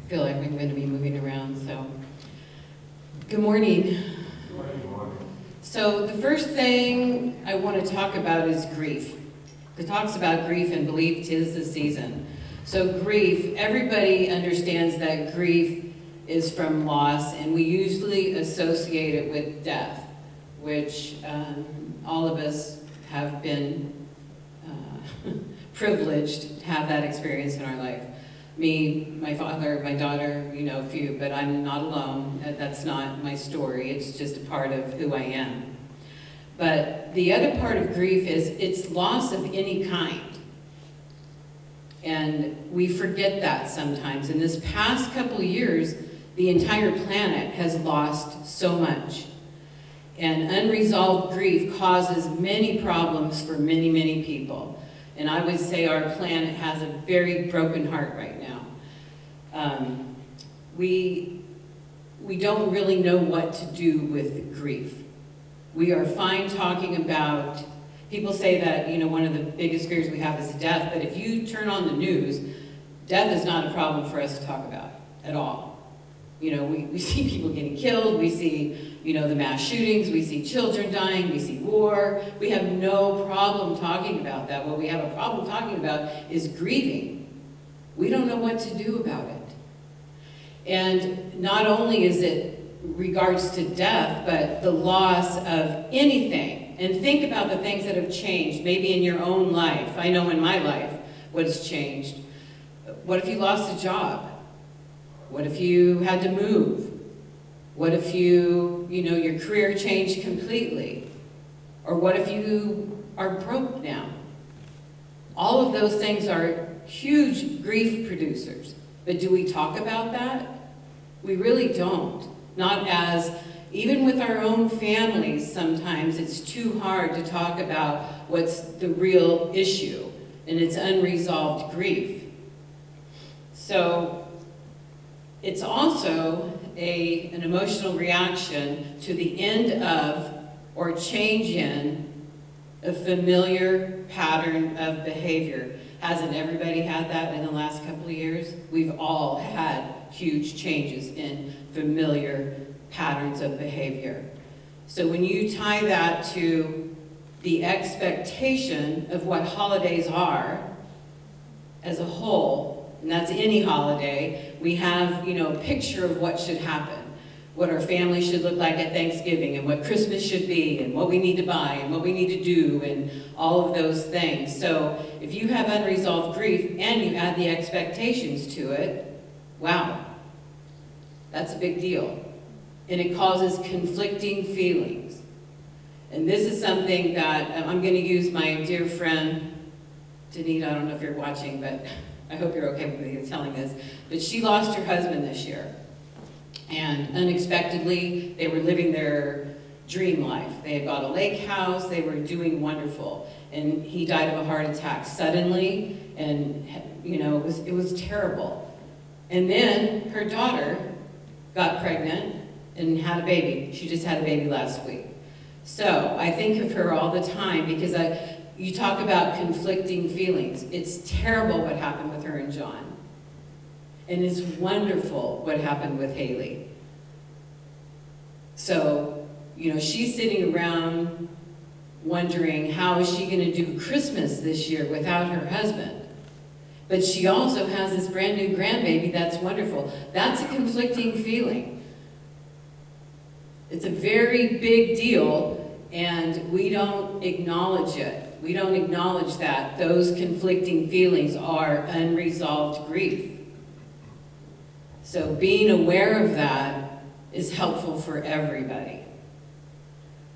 feel like I'm going to be moving around, so. Good morning. Good morning. So the first thing I want to talk about is grief. It talks about grief and belief 'tis the season. So grief, everybody understands that grief is from loss, and we usually associate it with death, which all of us have been privileged to have that experience in our life. Me, my father, my daughter, a few, but I'm not alone. That's not my story. It's just a part of who I am. But the other part of grief is it's loss of any kind. And we forget that sometimes. In this past couple of years, the entire planet has lost so much. And unresolved grief causes many problems for many, many people. And I would say our planet has a very broken heart right now. We don't really know what to do with grief. We are fine talking about, people say that, one of the biggest fears we have is death, but if you turn on the news, death is not a problem for us to talk about at all. We see people getting killed, we see, the mass shootings, we see children dying, we see war. We have no problem talking about that. What we have a problem talking about is grieving. We don't know what to do about it. And not only is it regards to death, but the loss of anything. And think about the things that have changed, maybe in your own life. I know in my life what has changed. What if you lost a job? What if you had to move? What if your career changed completely? Or what if you are broke now? All of those things are huge grief producers. But do we talk about that? We really don't. Not as, even with our own families, sometimes it's too hard to talk about what's the real issue, and it's unresolved grief. So it's also an emotional reaction to the end of or change in a familiar pattern of behavior. Hasn't everybody had that in the last couple of years? We've all had huge changes in familiar patterns of behavior. So when you tie that to the expectation of what holidays are as a whole, and that's any holiday, we have, a picture of what should happen, what our family should look like at Thanksgiving, and what Christmas should be, and what we need to buy, and what we need to do, and all of those things. So if you have unresolved grief and you add the expectations to it, wow, that's a big deal. And it causes conflicting feelings. And this is something that I'm going to use my dear friend, Danita, I don't know if you're watching, but I hope you're okay with me telling this, but she lost her husband this year. And unexpectedly, they were living their dream life. They had got a lake house, they were doing wonderful. And he died of a heart attack suddenly, and it was terrible. And then her daughter got pregnant and had a baby. She just had a baby last week. So I think of her all the time because you talk about conflicting feelings. It's terrible what happened with her and John. And it's wonderful what happened with Haley. So, she's sitting around wondering how is she going to do Christmas this year without her husband. But she also has this brand new grandbaby that's wonderful. That's a conflicting feeling. It's a very big deal, and we don't acknowledge it. We don't acknowledge that those conflicting feelings are unresolved grief. So being aware of that is helpful for everybody.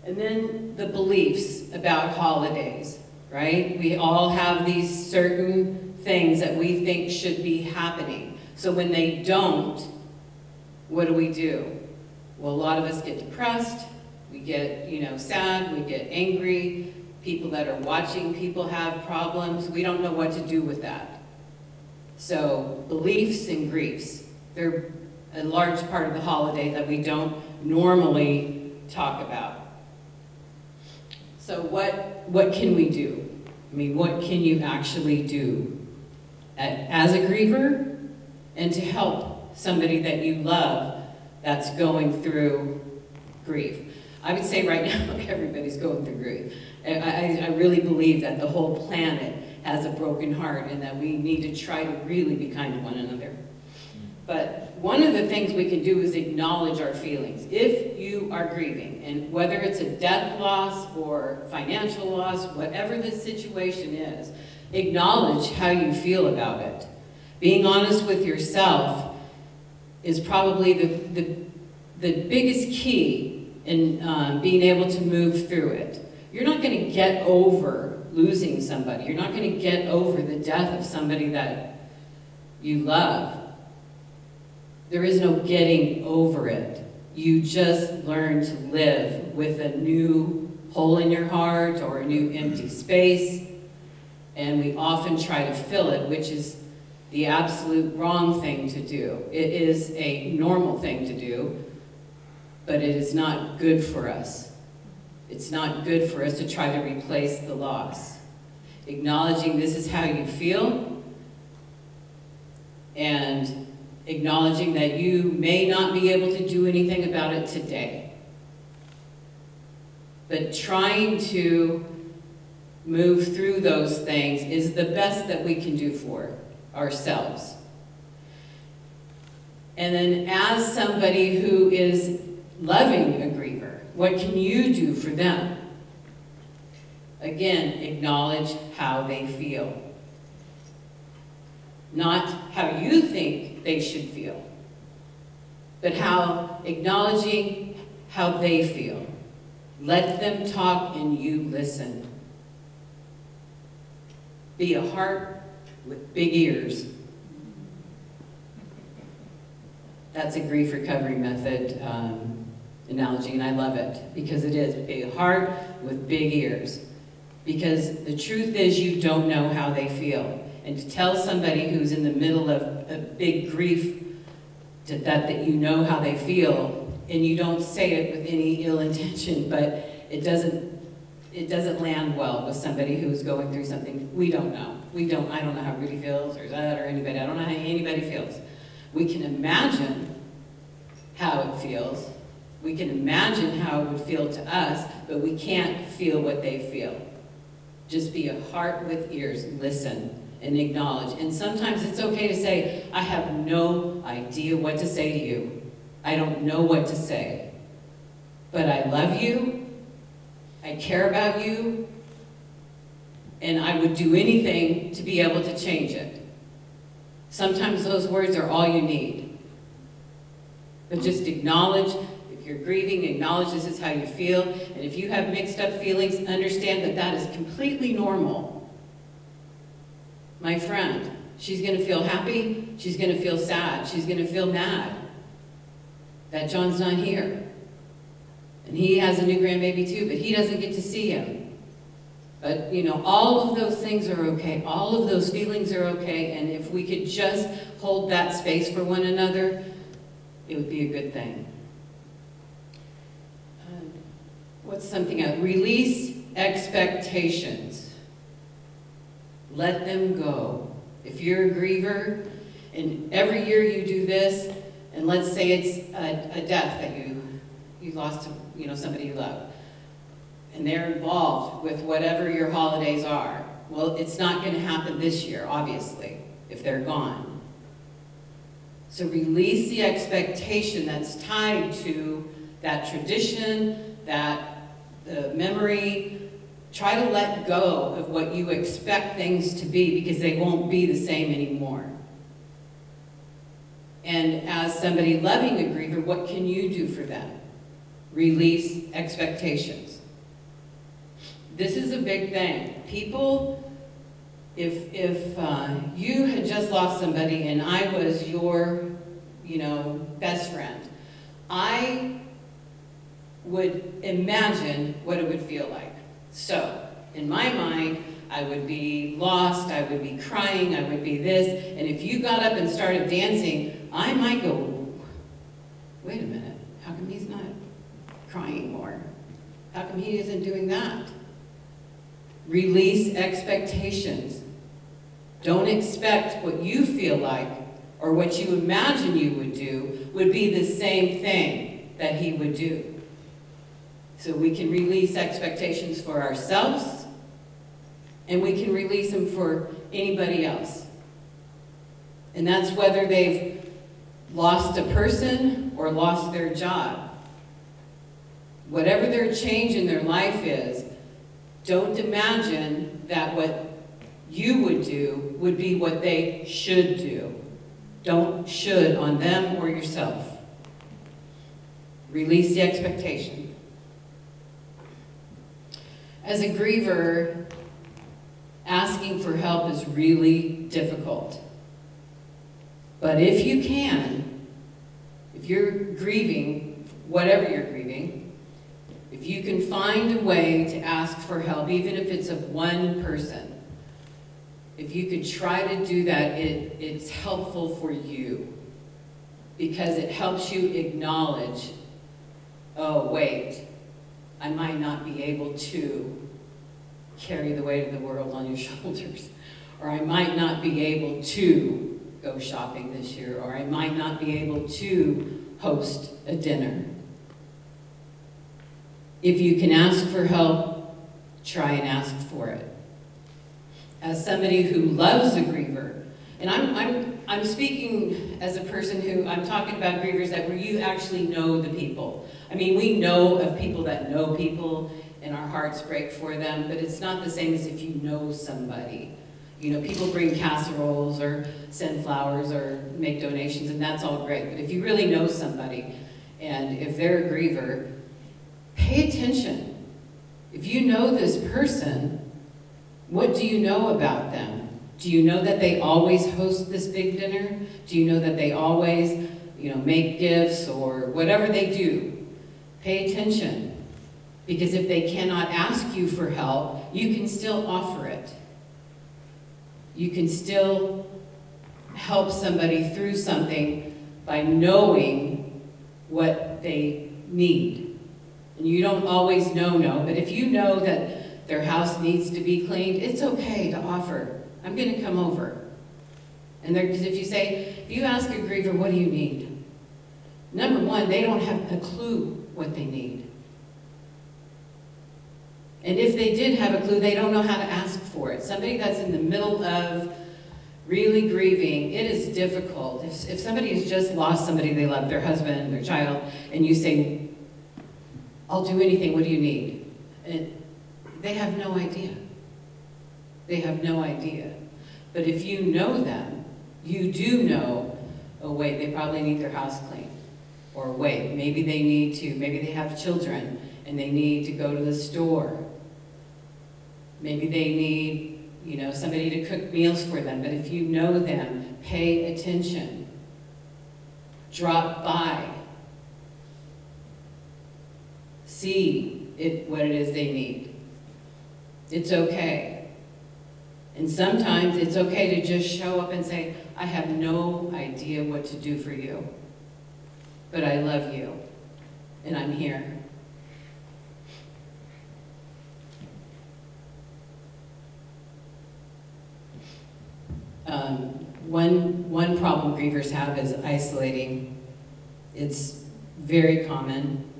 And then the beliefs about holidays, right? We all have these certain things that we think should be happening. So when they don't, what do? Well, a lot of us get depressed, we get, sad, we get angry. People that are watching people have problems, we don't know what to do with that. So beliefs and griefs, they're a large part of the holiday that we don't normally talk about. So what can we do? What can you actually do as a griever and to help somebody that you love that's going through grief. I would say right now, everybody's going through grief. I really believe that the whole planet has a broken heart and that we need to try to really be kind to one another. But one of the things we can do is acknowledge our feelings. If you are grieving, and whether it's a death loss or financial loss, whatever the situation is, acknowledge how you feel about it. Being honest with yourself is probably the biggest key in being able to move through it. You're not going to get over losing somebody. You're not going to get over the death of somebody that you love. There is no getting over it. You just learn to live with a new hole in your heart or a new empty space, and we often try to fill it, which is the absolute wrong thing to do. It is a normal thing to do, but it is not good for us. It's not good for us to try to replace the loss. Acknowledging this is how you feel, and acknowledging that you may not be able to do anything about it today. But trying to move through those things is the best that we can do for ourselves. And then as somebody who is loving a griever, what can you do for them? Again, acknowledge how they feel. Not how you think they should feel, but acknowledging how they feel. Let them talk and you listen. Be a heart with big ears. That's a grief recovery method analogy, and I love it because it is. Be a heart with big ears. Because the truth is you don't know how they feel. And to tell somebody who's in the middle of a big grief that you know how they feel, and you don't say it with any ill intention, but it doesn't land well with somebody who's going through something we don't know. I don't know how Rudy feels, or Zed, or anybody. I don't know how anybody feels. We can imagine how it feels. We can imagine how it would feel to us, but we can't feel what they feel. Just be a heart with ears. Listen and acknowledge. And sometimes it's okay to say, I have no idea what to say to you. I don't know what to say. But I love you. I care about you. And I would do anything to be able to change it. Sometimes those words are all you need. But just acknowledge. If you're grieving, acknowledge this is how you feel. And if you have mixed up feelings, understand that that is completely normal. My friend, she's going to feel happy, she's going to feel sad, she's going to feel mad that John's not here. And he has a new grandbaby too, but he doesn't get to see him. But, all of those things are okay. All of those feelings are okay. And if we could just hold that space for one another, it would be a good thing. What's something else? Release expectations. Let them go. If you're a griever, and every year you do this, and let's say it's a death that you lost to somebody you love, and they're involved with whatever your holidays are. Well, it's not going to happen this year, obviously, if they're gone. So release the expectation that's tied to that tradition, the memory. Try to let go of what you expect things to be, because they won't be the same anymore. And as somebody loving a griever, what can you do for them? Release expectations. This is a big thing. People, if you had just lost somebody and I was your, best friend, I would imagine what it would feel like. So, in my mind, I would be lost, I would be crying, I would be this, and if you got up and started dancing, I might go, wait a minute, how come he's not crying more? How come he isn't doing that? Release expectations. Don't expect what you feel like or what you imagine you would do would be the same thing that he would do. So we can release expectations for ourselves, and we can release them for anybody else. And that's whether they've lost a person or lost their job. Whatever their change in their life is, don't imagine that what you would do would be what they should do. Don't should on them or yourself. Release the expectation. As a griever, asking for help is really difficult. But if you can, if you're grieving, whatever you're grieving, if you can find a way to ask for help, even if it's of one person, if you could try to do that, it's helpful for you, because it helps you acknowledge, oh, wait, I might not be able to carry the weight of the world on your shoulders, or I might not be able to go shopping this year, or I might not be able to host a dinner. If you can ask for help, try and ask for it. As somebody who loves a griever, and I'm speaking as a person who, I'm talking about grievers that where you actually know the people. I mean, we know of people that know people, and our hearts break for them, but it's not the same as if you know somebody. You know, people bring casseroles or send flowers or make donations, and that's all great. But if you really know somebody, and if they're a griever, pay attention. If you know this person, what do you know about them? Do you know that they always host this big dinner? Do you know that they always, make gifts or whatever they do? Pay attention. Because if they cannot ask you for help, you can still offer it. You can still help somebody through something by knowing what they need. And you don't always know, but if you know that their house needs to be cleaned, it's okay to offer, I'm going to come over. And because if you ask a griever, what do you need? Number one, they don't have a clue what they need. And if they did have a clue, they don't know how to ask for it. Somebody that's in the middle of really grieving, it is difficult. If somebody has just lost somebody they love, their husband, their child, and you say, I'll do anything, what do you need? And they have no idea. They have no idea. But if you know them, you do know, oh wait, they probably need their house cleaned. Or wait, maybe they have children and they need to go to the store. Maybe they need, somebody to cook meals for them. But if you know them, pay attention. Drop by. See what it is they need. It's okay. And sometimes it's okay to just show up and say, I have no idea what to do for you, but I love you, and I'm here. One problem grievers have is isolating. It's very common.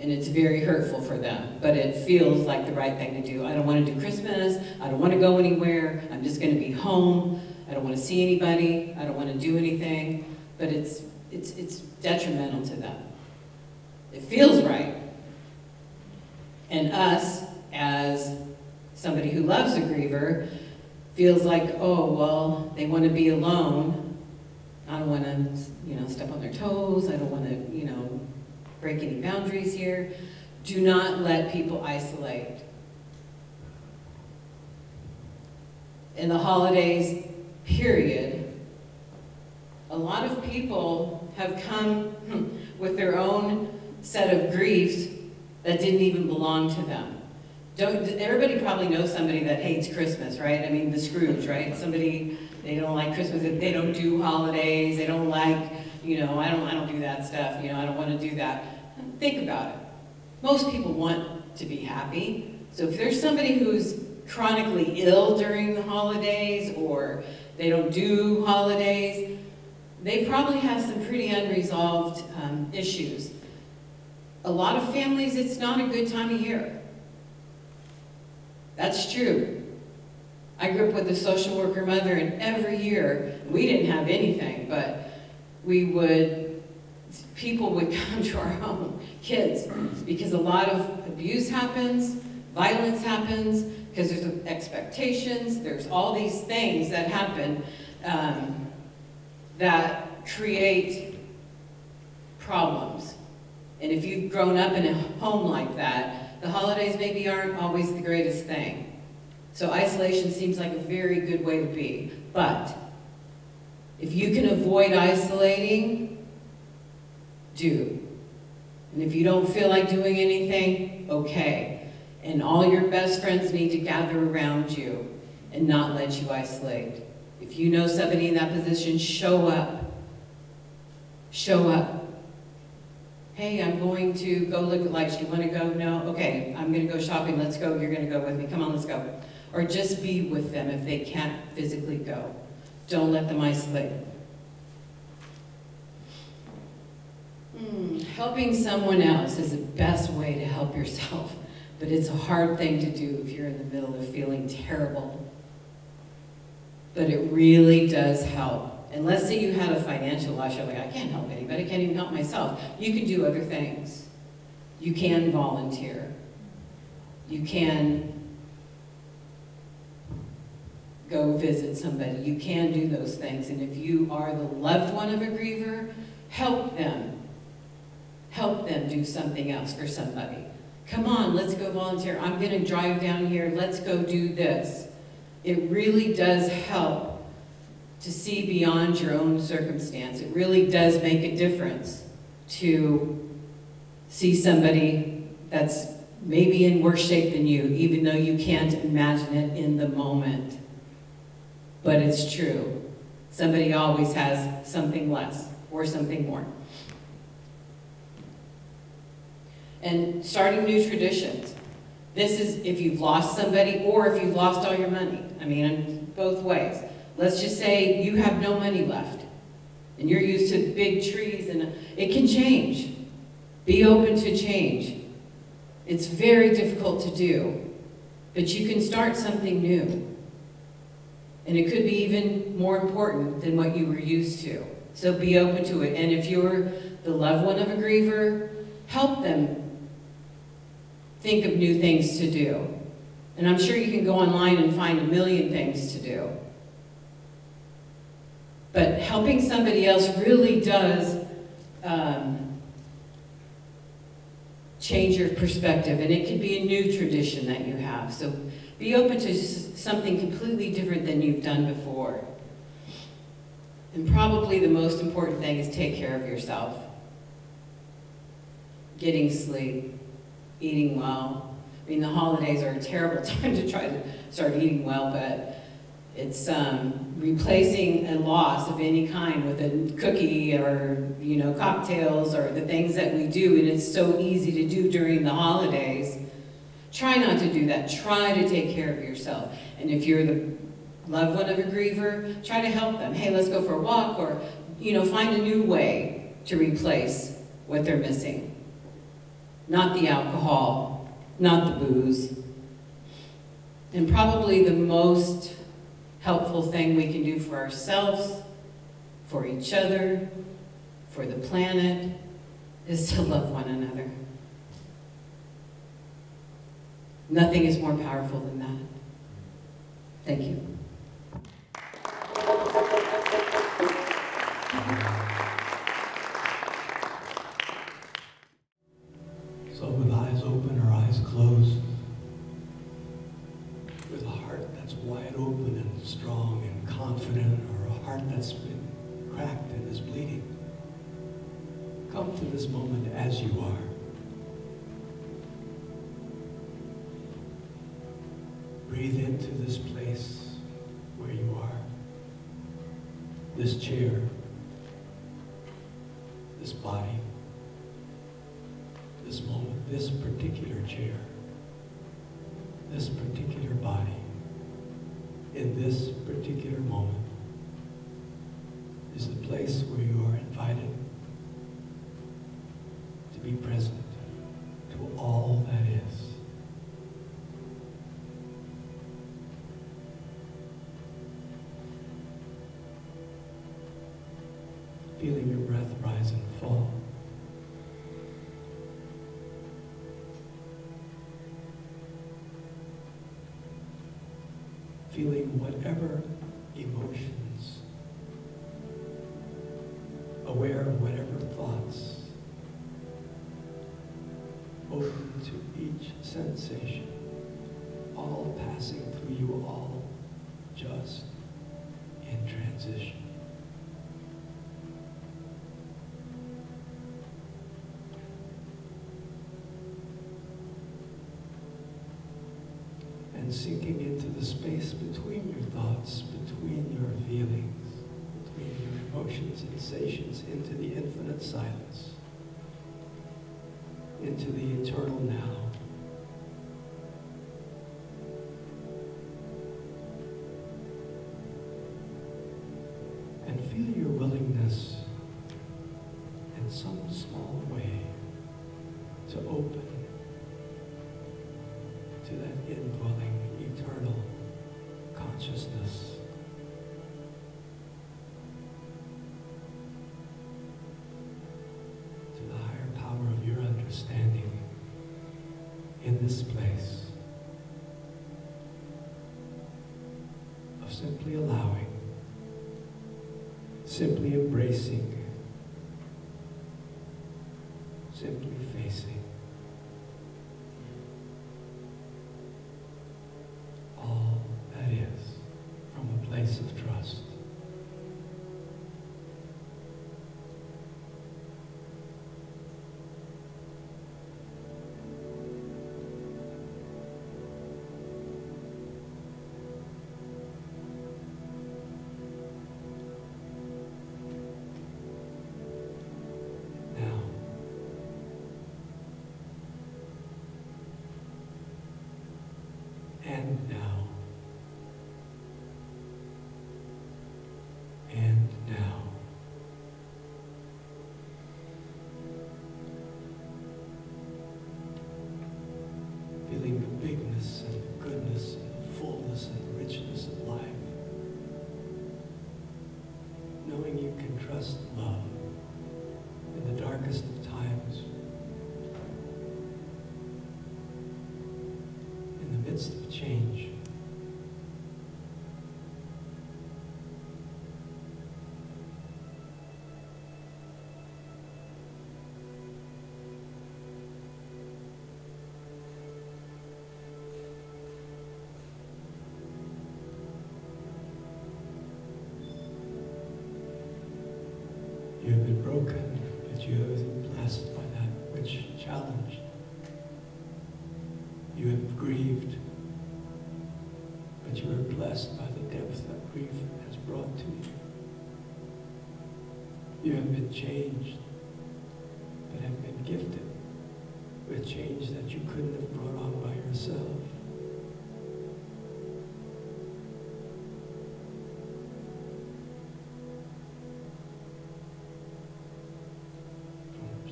And it's very hurtful for them, but it feels like the right thing to do. I don't want to do Christmas. I don't want to go anywhere. I'm just going to be home. I don't want to see anybody. I don't want to do anything. But it's detrimental to them. It feels right. And us, as somebody who loves a griever, feels like, oh, well, they want to be alone. I don't want to, step on their toes. I don't want to, break any boundaries here. Do not let people isolate. In the holidays, period, a lot of people have come with their own set of griefs that didn't even belong to them. Everybody probably knows somebody that hates Christmas, right? I mean, the Scrooge, right? Somebody, they don't like Christmas, they don't do holidays, they don't like, I don't do that stuff, I don't want to do that. Think about it. Most people want to be happy. So if there's somebody who's chronically ill during the holidays, or they don't do holidays, they probably have some pretty unresolved issues. A lot of families, it's not a good time of year. That's true. I grew up with a social worker mother, and every year, we didn't have anything, but people would come to our home, kids, because a lot of abuse happens, violence happens, because there's expectations, there's all these things that happen that create problems. And if you've grown up in a home like that, the holidays maybe aren't always the greatest thing. So isolation seems like a very good way to be. But if you can avoid isolating, do. And if you don't feel like doing anything, okay. And all your best friends need to gather around you and not let you isolate. If you know somebody in that position, show up. Show up. Hey, I'm going to go look at lights. You want to go? No? Okay, I'm going to go shopping. Let's go. You're going to go with me. Come on, let's go. Or just be with them if they can't physically go. Don't let them isolate. Helping someone else is the best way to help yourself, but it's a hard thing to do if you're in the middle of feeling terrible. But it really does help. And let's say you had a financial loss, you're like, I can't help anybody, I can't even help myself. You can do other things. You can volunteer. You can go visit somebody. You can do those things. And if you are the loved one of a griever, help them. Help them do something else for somebody. Come on, let's go volunteer. I'm going to drive down here. Let's go do this. It really does help to see beyond your own circumstance. It really does make a difference to see somebody that's maybe in worse shape than you, even though you can't imagine it in the moment. But it's true. Somebody always has something less or something more. And starting new traditions. This is if you've lost somebody or if you've lost all your money. I mean, both ways. Let's just say you have no money left and you're used to big trees, and it can change. Be open to change. It's very difficult to do, but you can start something new. And it could be even more important than what you were used to. So be open to it. And if you're the loved one of a griever, help them think of new things to do. And I'm sure you can go online and find a million things to do. But helping somebody else really does change your perspective, and it could be a new tradition that you have. So be open to something completely different than you've done before. And probably the most important thing is take care of yourself. Getting sleep, eating well. I mean, the holidays are a terrible time to try to start eating well, but it's replacing a loss of any kind with a cookie or, cocktails or the things that we do, and it's so easy to do during the holidays. Try not to do that. Try to take care of yourself. And if you're the loved one of a griever, try to help them. Hey, let's go for a walk, or, find a new way to replace what they're missing. Not the alcohol, not the booze. And probably the most helpful thing we can do for ourselves, for each other, for the planet, is to love one another. Nothing is more powerful than that. Thank you. So with eyes open or eyes closed, with a heart that's wide open and strong and confident, or a heart that's been cracked and is bleeding, come to this moment as you are. Breathe into this place where you are, this chair, this body, this moment, this particular chair, this particular body, in this particular moment. is the place where you are invited to be present to all that is. Feeling your breath rise and fall. Feeling whatever emotions, aware of whatever thoughts, open to each sensation, all passing through you, all just in transition. And sinking into the space between your thoughts, between your feelings, between your emotions, sensations, into the infinite silence, into the eternal now. And feel your willingness in some small way to open to that indwelling, eternal consciousness. To the higher power of your understanding in this place of simply allowing, simply embracing, simply facing all that is from a place of trust. Now, and now, and now. Feeling the bigness and the goodness and the fullness and richness of life. Knowing you can trust love in the darkest of times. In the midst of change. You have been broken, but you have been blessed by that which challenged. You have grieved, but you are blessed by the depth that grief has brought to you. You have been changed, but have been gifted with change that you couldn't have brought on by yourself.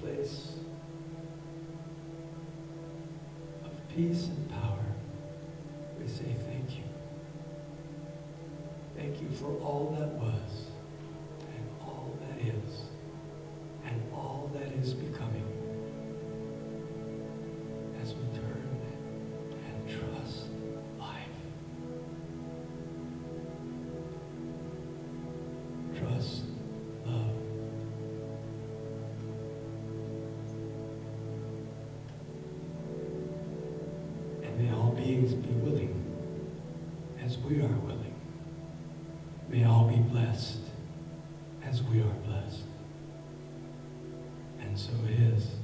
Place of peace and power, we say thank you. Thank you for all that was, and all that is, and all that is becoming, as we turn and trust life. Trust love. May all beings be willing as we are willing. May all be blessed as we are blessed. And so it is.